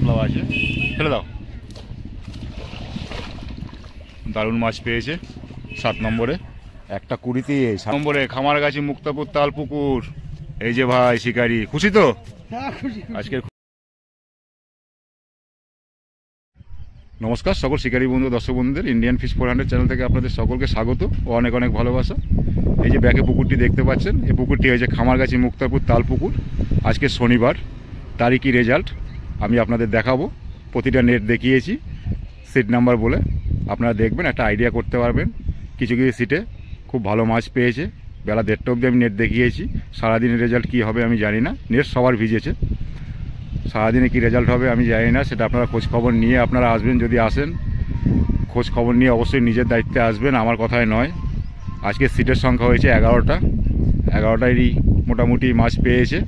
কাতলাও আছে, ফেলে দাও। দারুণ মাছ পেয়েছে 7 নম্বরে, একটা 20-তে। 7 নম্বরে খামারগাছি মুক্তাপুর তালপুকুর। এই যে ভাই শিকারি, খুশি তো আজকে? নমস্কার সকল শিকারী বন্ধু, দর্শক বন্ধুদের ইন্ডিয়ান ফিশ 400 চ্যানেল থেকে আপনাদের সকলকে স্বাগত ও অনেক অনেক ভালোবাসা। এই যে ব্যাকে পুকুরটি দেখতে পাচ্ছেন, এই পুকুরটি হয়েছে খামারগাছি মুক্তাপুর তালপুকুর। আজকে শনিবার, তারিখই রেজাল্ট আমি আপনাদের দেখাবো। প্রতিটা নেট দেখিয়েছি সিট নাম্বার বলে, আপনারা দেখবেন একটা আইডিয়া করতে পারবেন। কিছু কিছু সিটে খুব ভালো মাছ পেয়েছে। বেলা 1:30 অবধি আমি নেট দেখিয়েছি। সারাদিনের রেজাল্ট কী হবে আমি জানি না, নেট সবার ভিজেছে। সারাদিনে কী রেজাল্ট হবে আমি জানি না, সেটা আপনারা খোঁজ খবর নিয়ে আপনারা আসবেন। যদি আসেন খোঁজ খবর নিয়ে অবশ্যই নিজের দায়িত্বে আসবেন, আমার কথায় নয়। আজকে সিটের সংখ্যা হয়েছে 11টা। 11টারই মোটামুটি মাছ পেয়েছে।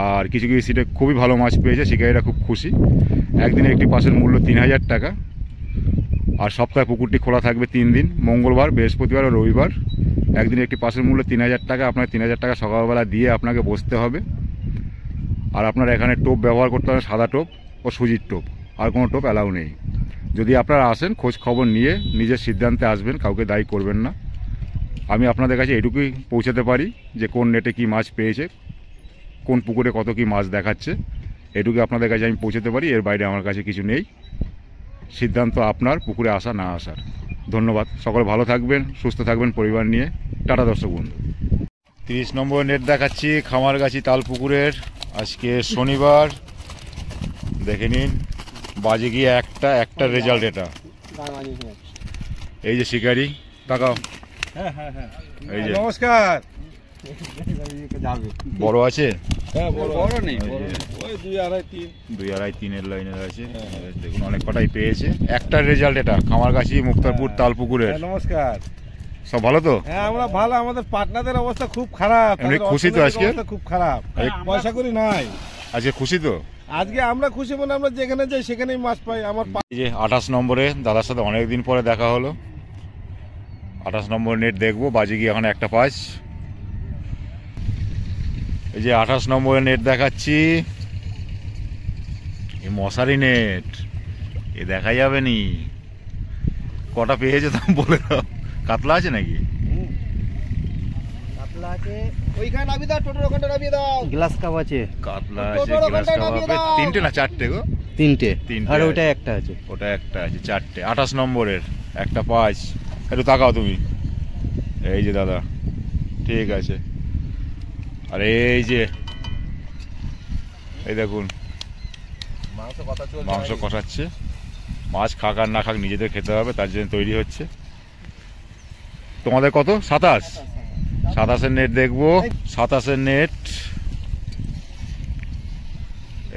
আর কিছু কিছু সিটে খুবই ভালো মাছ পেয়েছে, শিকারীরা খুব খুশি। একদিনে একটি পাসের মূল্য 3000 টাকা। আর সপ্তাহে পুকুরটি খোলা থাকবে 3 দিন, মঙ্গলবার, বৃহস্পতিবার ও রবিবার। একদিনে একটি পাসের মূল্য 3000 টাকা। আপনার 3000 টাকা সকালবেলা দিয়ে আপনাকে বসতে হবে। আর আপনারা এখানে টোপ ব্যবহার করতে হবে, সাদা টোপ ও সুজির টোপ, আর কোনো টোপ অ্যালাউ নেই। যদি আপনারা আসেন খোঁজ খবর নিয়ে নিজের সিদ্ধান্তে আসবেন, কাউকে দায়ী করবেন না। আমি আপনাদের কাছে এটুকুই পৌঁছাতে পারি যে কোন নেটে কি মাছ পেয়েছে, কোন পুকুরে কত কি মাছ দেখাচ্ছে, এটুকু আপনাদের কাছে আমি পৌঁছাতে পারি। এর বাইরে আমার কাছে কিছু নেই। সিদ্ধান্ত আপনার পুকুরে আসা না আসার। ধন্যবাদ, সকলে ভালো থাকবেন, সুস্থ থাকবেন পরিবার নিয়ে। টাটা দর্শক বন্ধু। 30 নম্বর নেট দেখাচ্ছি খামারগাছি তালপুকুরের। আজকে শনিবার, দেখে নিন বাজে গিয়ে একটা রেজাল্ট এটা। এই যে শিকারি, তাকাও। এই যে নমস্কার। বড় আছে? হ্যাঁ, বড় নেই, ওই 2-2.5-3 লাইনের আছে। দেখুন অনেক কটাই পেয়েছে। একটা রেজাল্ট এটা খামারগাছি মুক্তারপুর তালপুকুরের। নমস্কার। সব ভালো তো? হ্যাঁ আমরা ভালো। আমাদের পার্টনারদের অবস্থা খুব খারাপ। এমনি খুশি তো আজকে? খুব খারাপ, পয়সা করি নাই। আজকে খুশি তো? আজকে আমরা খুশি, মানে আমরা যেখানে যাই সেখানেই মাছ পাই। আমার এই যে 28 নম্বরে দাদার সাথে অনেকদিন পরে দেখা হলো। 28 নম্বর নেট দেখবো, বাজে গিয়ে এখন 1:05। এই যে 28 নম্বরের নেট দেখাচ্ছি, এই মশারি নেট, এ দেখা যাবে নি। কটা পেয়েছে তা বলে দাও। কাতলা আছে নাকি? কাতলা আছে ওইখানে, নামিয়ে দাও। টোটোর ওখানটা নামিয়ে দাও। গ্লাস কাপ আছে, কাতলা আছে, গ্লাস কাপ আছে। 3টে না 4টে গো? 3টে। আর ওইটা একটা আছে। ওটা একটা আছে, 4টে। 28 নম্বরের 1:05। একটু তাকাও তুমি। এই যে দাদা, ঠিক আছে। আর এই যে এই দেখুন মাংস কষাচ্ছে। মাছ খাক আর না খাক নিজেদের খেতে হবে, তার জন্য তৈরি হচ্ছে। তোমাদের কত? 27-এর নেট দেখবো। 27-এর নেট,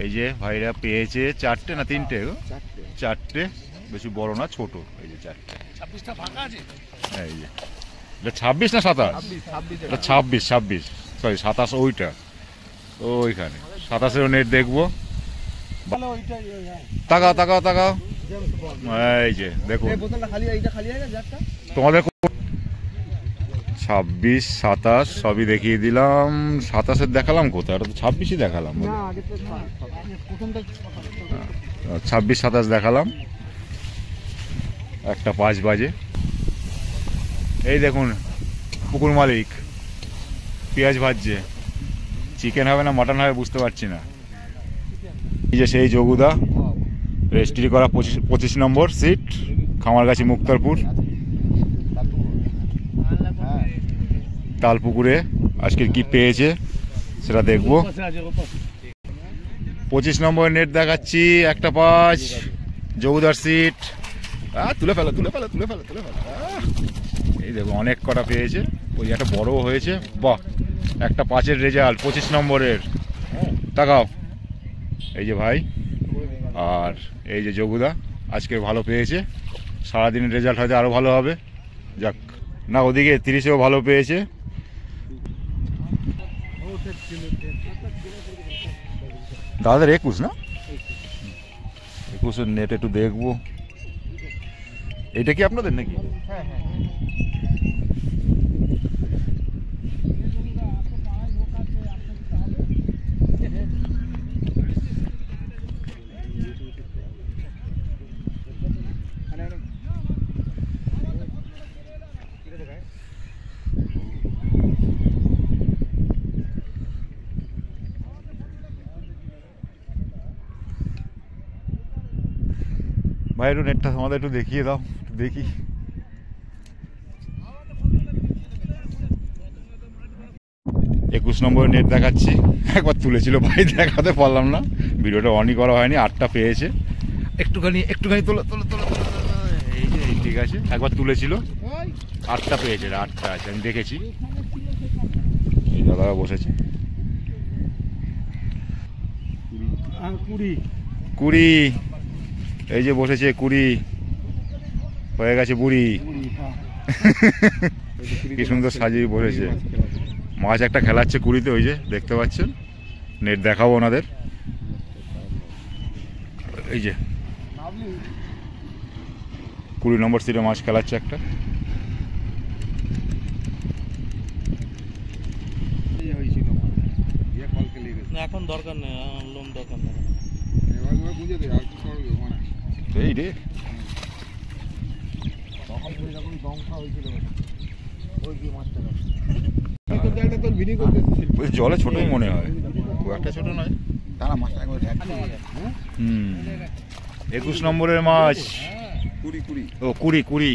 এই যে ভাইরা পেয়েছে 4টে না 3টে গো? 4টে, বেশি বড় না, ছোট। এই যে 4টে। 26টা ফাঁকা আছে। এই যে এটা 26 না 27? এটা 26, সরি 27 ওইটা, ওইখানে 27-এর নেট দেখবো। তাকাও তাকাও তাকাও। এই যে দেখুন তোমাদের 26, 27 সবই দেখিয়ে দিলাম। 27-এর দেখালাম কোথায়? এটা তো 26ই দেখালাম। 26, 27 দেখালাম। 1:05 বাজে। এই দেখুন পুকুর মালিক পেঁয়াজ ভাজছে। চিকেন হবে না মটন হবে বুঝতে পারছি না। এই যে সেই যোগুদা, রেজিস্ট্রি করা 25 নম্বর সিট, খামারগাছি মুক্তারপুর তালপুকুরে। আজকে কি পেয়েছে সেটা দেখবো। 25 নম্বরের নেট দেখাচ্ছি, 1:05, যোগুদার সিট। তুলে ফেলো তুলে ফেলো তুলে ফেলো তুলে ফেলো। এই দেখো অনেক কটা পেয়েছে। ওই একটা বড় হয়েছে। বাহ, 1:05-এর রেজাল্ট 25 নম্বরের। তাকাও, এই যে ভাই আর এই যে যোগুদা আজকে ভালো পেয়েছে। সারাদিনের রেজাল্ট হয়তো আরও ভালো হবে। যাক না, ওদিকে 30-এও ভালো পেয়েছে। দাদাদের 21 না? 21-এর নেট একটু দেখবো। এটা কি আপনাদের নাকি? হ্যাঁ হ্যাঁ। ভাই একটু নেটটা আমাদের একটু দেখিয়ে দাও, একটু দেখি। একুশ নম্বরের নেট দেখাচ্ছি, একবার তুলেছিল ভাই, দেখাতে পারলাম না, ভিডিওটা অনই করা হয়নি। 8টা পেয়েছে, একটুখানি তোলো তোলো তোলো তোলো, এই যে ঠিক আছে, একবার তুলেছিল, 8টা পেয়েছে, 8টা আছে, আমি দেখেছি। এই দাদারা বসেছে, 20, এই যে বসেছে 20, হয়ে গেছে বুড়ি। কি সুন্দর সাজিয়ে বসেছে, মাছ একটা খেলাচ্ছে 20-তে, ওই যে দেখতে পাচ্ছেন। নেট দেখাবো ওনাদের, এই যে 20 নম্বর সিটে মাছ খেলাচ্ছে একটা। এখন দরকার নেই, লোন দরকার নেই। এই রে, জলে ছোটই মনে হয়, খুব একটা ছোট নয়। 21 নম্বরের মাছ, 20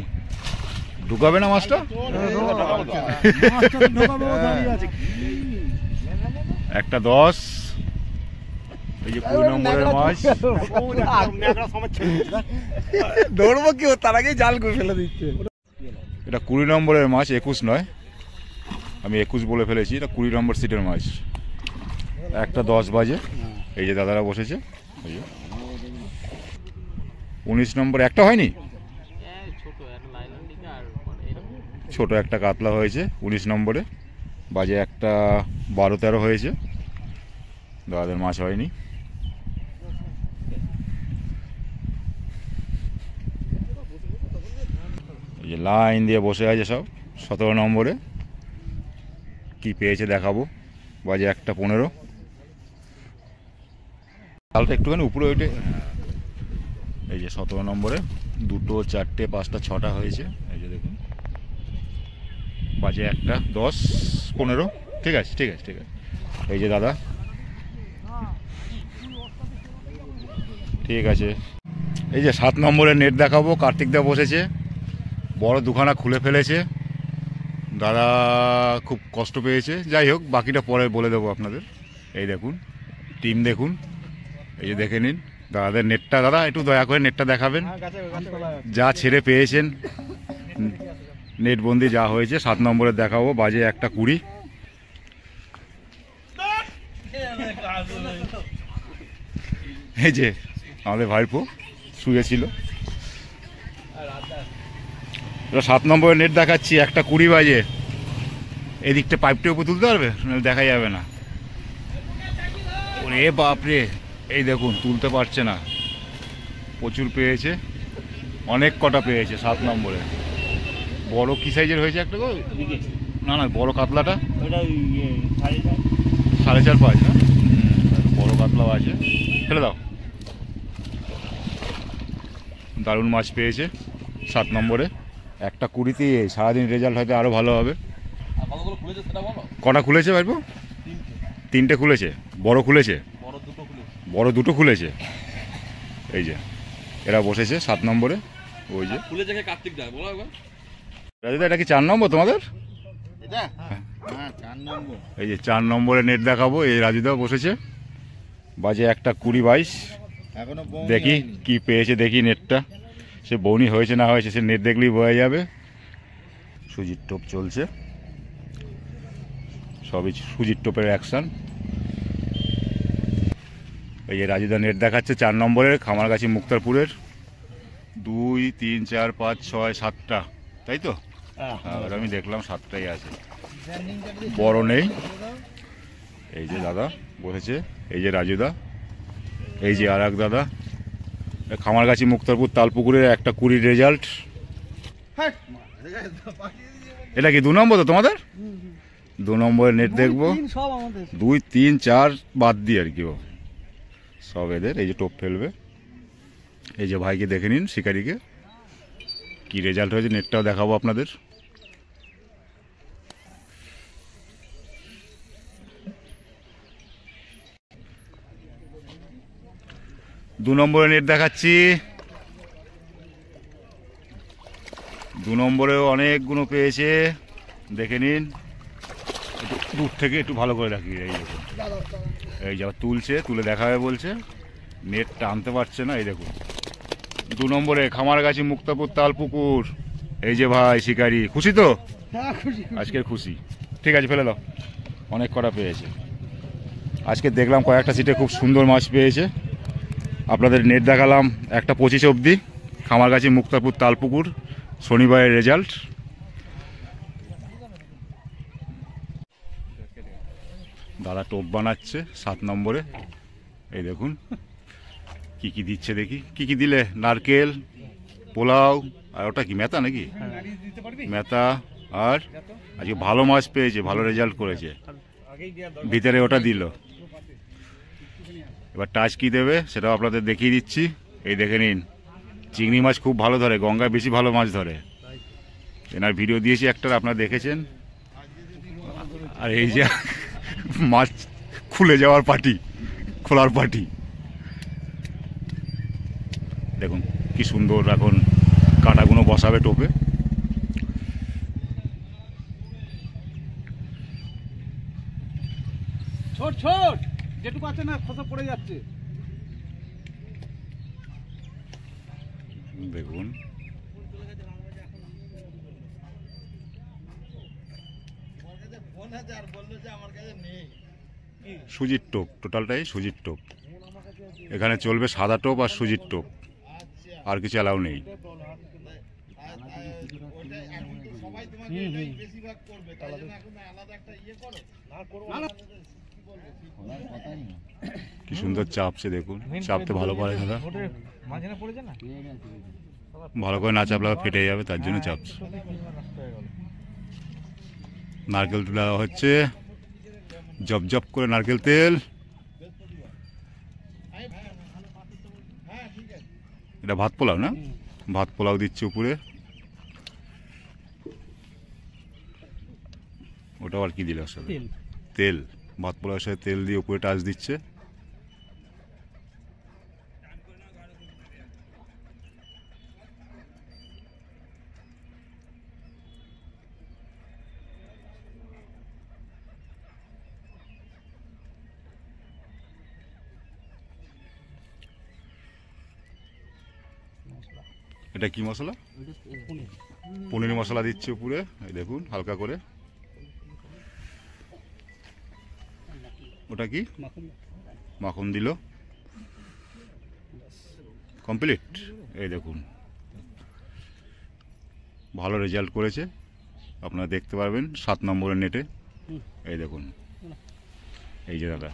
ঢুকাবে না মাছটা? একটা 10, এই যে 20 নম্বরের মাছ। দৌড়বো কি, তার আগে জাল করে ফেলে দিচ্ছে। এটা 20 নম্বরের মাছ, 21 নয়, আমি 21 বলে ফেলেছি। এটা 20 নম্বর সিটের মাছ। একটা 10 বাজে, এই যে দাদারা বসেছে। 19 নম্বর একটা হয়নি, ছোট একটা কাতলা হয়েছে 19 নম্বরে, বাজে একটা 12-13 হয়েছে, দাদাদের মাছ হয়নি। এই যে লাইন দিয়ে বসে আছে সব। 17 নম্বরে কি পেয়েছে দেখাবো, বাজে একটা 15। তালটা একটুখানি উপরে ওইটে। এই যে 17 নম্বরে 2, 4, 5, 6টা হয়েছে, এই যে দেখুন, বাজে একটা 10, 15। ঠিক আছে ঠিক আছে ঠিক আছে, এই যে দাদা, ঠিক আছে। এই যে 7 নম্বরের নেট দেখাবো, কার্তিক দা বসেছে, বড় দুখানা খুলে ফেলেছে, দাদা খুব কষ্ট পেয়েছে। যাই হোক, বাকিটা পরে বলে দেবো আপনাদের। এই দেখুন টিম, দেখুন, এই যে দেখে নিন দাদাদের নেটটা। দাদা একটু দয়া করে নেটটা দেখাবেন, যা ছেড়ে পেয়েছেন, নেটবন্দি যা হয়েছে। 7 নম্বরে দেখাবো, বাজে একটা 20। এই যে আমাদের ভাইপো শুয়েছিল। 7 নম্বরের নেট দেখাচ্ছি, একটা 20 বাজে। এদিকটা পাইপটা উপর তুলতে পারবে, নাহলে দেখা যাবে না। ওরে বাপরে, এই দেখুন তুলতে পারছে না, প্রচুর পেয়েছে, অনেক কটা পেয়েছে 7 নম্বরে। বড় কি সাইজের হয়েছে একটা গো? না না, বড় কাতলাটা 4.5-5 না, বড় কাতলাও আছে। ফেলে দাও। দারুণ মাছ পেয়েছে 7 নম্বরে, একটা 20-তে। সারাদিন রেজাল্ট হয়তো আরও ভালো হবে। কটা খুলেছে ভাইপো? 3টে খুলেছে, বড় খুলেছে, বড় 2টো খুলেছে। এই যে এরা বসেছে 7 নম্বরে, ওই যে রাজুদা, এটা কি 4 নম্বর তোমাদের? এই যে 4 নম্বরে নেট দেখাবো, এই রাজুদা বসেছে, বাজে একটা 20-22। দেখি কি পেয়েছে, দেখি নেটটা। সে বৌনি হয়েছে না হয়েছে, সে নেট দেখলেই বোঝা যাবে। সুজির টোপ চলছে, সবই সুজির টোপের অ্যাকশন। এই যে রাজুদা নেট দেখাচ্ছে 4 নম্বরের, খামারগাছি মুক্তারপুরের। 2, 3, 4, 5, 6, 7টা, তাই তো? আর আমি দেখলাম 7টাই আছে, বড় নেই। এই যে দাদা বসেছে, এই যে রাজুদা, এই যে আর এক দাদা। খামারগাছি মুক্তারপুর তালপুকুরের একটা 20 রেজাল্ট। এটা কি 2 নম্বর তো তোমাদের? 2 নম্বরের নেট দেখবো, 2, 3, 4 বাদ দিয়ে আর কি, সব এদের। এই যে টোপ ফেলবে, এই যে ভাইকে দেখে নিন, শিকারিকে, কি রেজাল্ট হয়েছে, নেটটাও দেখাবো আপনাদের। দু নম্বরে নেট দেখাচ্ছি, 2 নম্বরেও অনেকগুলো পেয়েছে, দেখে নিন। একটু দূর থেকে একটু ভালো করে রাখি। এই দেখুন, এই যা তুলছে, তুলে দেখাবে বলছে, নেট টানতে পারছে না। এই দেখুন 2 নম্বরে খামারগাছি মুক্তাপুর তাল পুকুর। এই যে ভাই শিকারি, খুশি তো? আজকের খুশি। ঠিক আছে, ফেলে দাও। অনেক কটা পেয়েছে আজকে, দেখলাম কয়েকটা সিটে খুব সুন্দর মাছ পেয়েছে। আপনাদের নেট দেখালাম 1:25 অবধি, খামারগাছি মুক্তাপুর তালপুকুর, শনিবারের রেজাল্ট। দাদা টোপ বানাচ্ছে 7 নম্বরে। এই দেখুন কি কি দিচ্ছে, দেখি কি কি দিলে। নারকেল, পোলাও, আর ওটা কি মেথা নাকি? মেথা। আর আজকে ভালো মাছ পেয়েছে, ভালো রেজাল্ট করেছে। ভিতরে ওটা দিল। এবার টাচ কি দেবে সেটাও আপনাদের দেখিয়ে দিচ্ছি। এই দেখে নিন, চিংড়ি মাছ খুব ভালো ধরে, গঙ্গায় বেশি ভালো মাছ ধরে। এনার ভিডিও দিয়েছি একটা, আপনারা দেখেছেন। আর এই যে মাছ খুলে যাওয়ার পাটি, খোলার পাটি দেখুন কি সুন্দর। এখন কাঁটাগুলো বসাবে টোপে। ছোট ছোট যেটুকু আছে না, খসা পড়ে যাচ্ছে। দেখুন সুজির টোপ, টোটালটাই সুজির টোপ। এখানে চলবে সাদা টোপ আর সুজির টোপ, আর কিছু অ্যালাউ নেই। কি সুন্দর চাপছে দেখুন, চাপতে ভালো পারে দাদা। ভালো করে না চাপলে ফেটে যাবে, তার জন্য চাপছে। নারকেল তুলা হচ্ছে, জপ জপ করে নারকেল তেল। এটা ভাত পোলাও না? ভাত পোলাও দিচ্ছে উপরে। ওটা আর কি দিলে? তেল। ভাত পোলাওর সাথে তেল দিয়ে উপরে টাচ দিচ্ছে। এটা কি মশলা? পনির মশলা দিচ্ছে উপরে। এই দেখুন হালকা করে। ওটা কি? মাখন দিল। কমপ্লিট। এই দেখুন ভালো রেজাল্ট করেছে, আপনারা দেখতে পারবেন 7 নম্বরের নেটে। এই দেখুন, এই যে দাদা